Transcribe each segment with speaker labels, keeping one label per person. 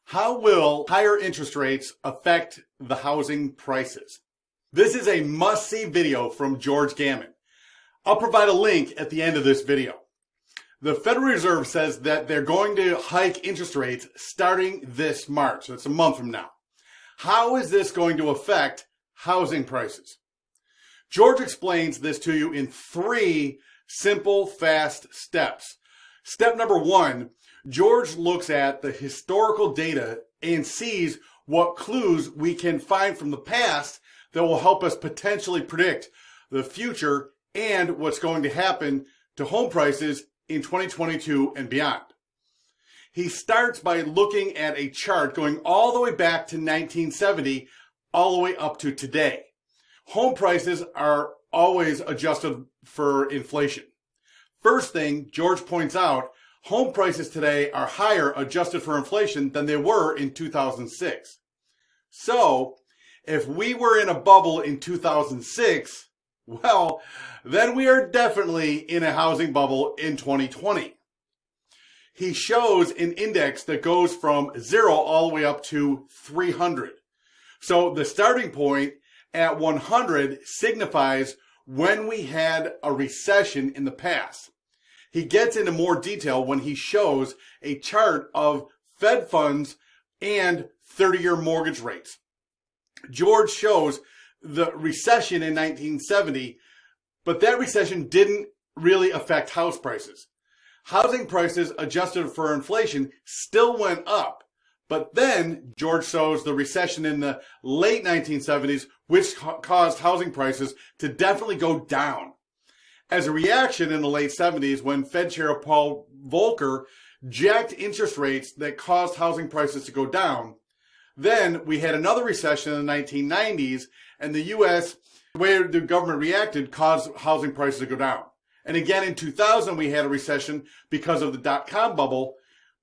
Speaker 1: How will higher interest rates affect the housing prices? This is a must-see video from George Gammon. I'll provide a link at the end of this video. The Federal Reserve says that they're going to hike interest rates starting this March. That's a month from now. How is this going to affect housing prices? George explains this to you in 3 simple, fast steps. Step number 1, George looks at the historical data and sees what clues we can find from the past that will help us potentially predict the future and what's going to happen to home prices in 2022 and beyond. He starts by looking at a chart going all the way back to 1970, all the way up to today. Home prices are always adjusted for inflation. First thing George points out, home prices today are higher adjusted for inflation than they were in 2006. So, if we were in a bubble in 2006, well, then we are definitely in a housing bubble in 2020. He shows an index that goes from 0 all the way up to 300. So the starting point at 100 signifies when we had a recession in the past. He gets into more detail when he shows a chart of Fed funds and 30-year mortgage rates. George shows the recession in 1970, but that recession didn't really affect house prices. Housing prices adjusted for inflation still went up, but then George shows the recession in the late 1970s, which caused housing prices to definitely go down. As a reaction in the late 70s, when Fed Chair Paul Volcker jacked interest rates that caused housing prices to go down, then we had another recession in the 1990s, and the U.S., the way the government reacted, caused housing prices to go down. And again in 2000, we had a recession because of the dot-com bubble,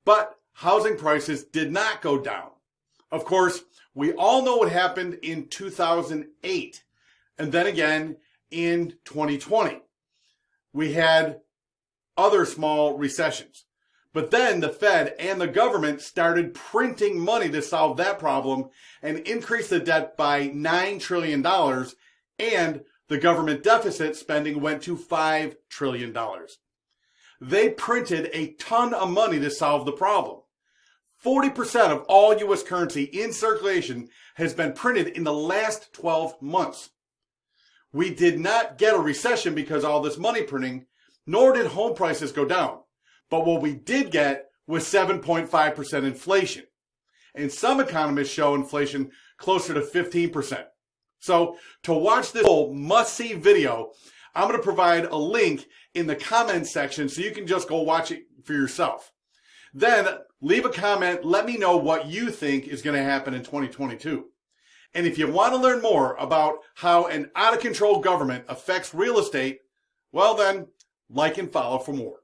Speaker 1: but housing prices did not go down. Of course, we all know what happened in 2008, and then again in 2020. We had other small recessions. But then the Fed and the government started printing money to solve that problem and increased the debt by $9 trillion, and the government deficit spending went to $5 trillion. They printed a ton of money to solve the problem. 40% of all U.S. currency in circulation has been printed in the last 12 months. We did not get a recession because of all this money printing, nor did home prices go down. But what we did get was 7.5% inflation. And some economists show inflation closer to 15%. So to watch this whole must-see video, I'm going to provide a link in the comments section so you can just go watch it for yourself. Then leave a comment, let me know what you think is going to happen in 2022. And if you want to learn more about how an out-of-control government affects real estate, well then, like and follow for more.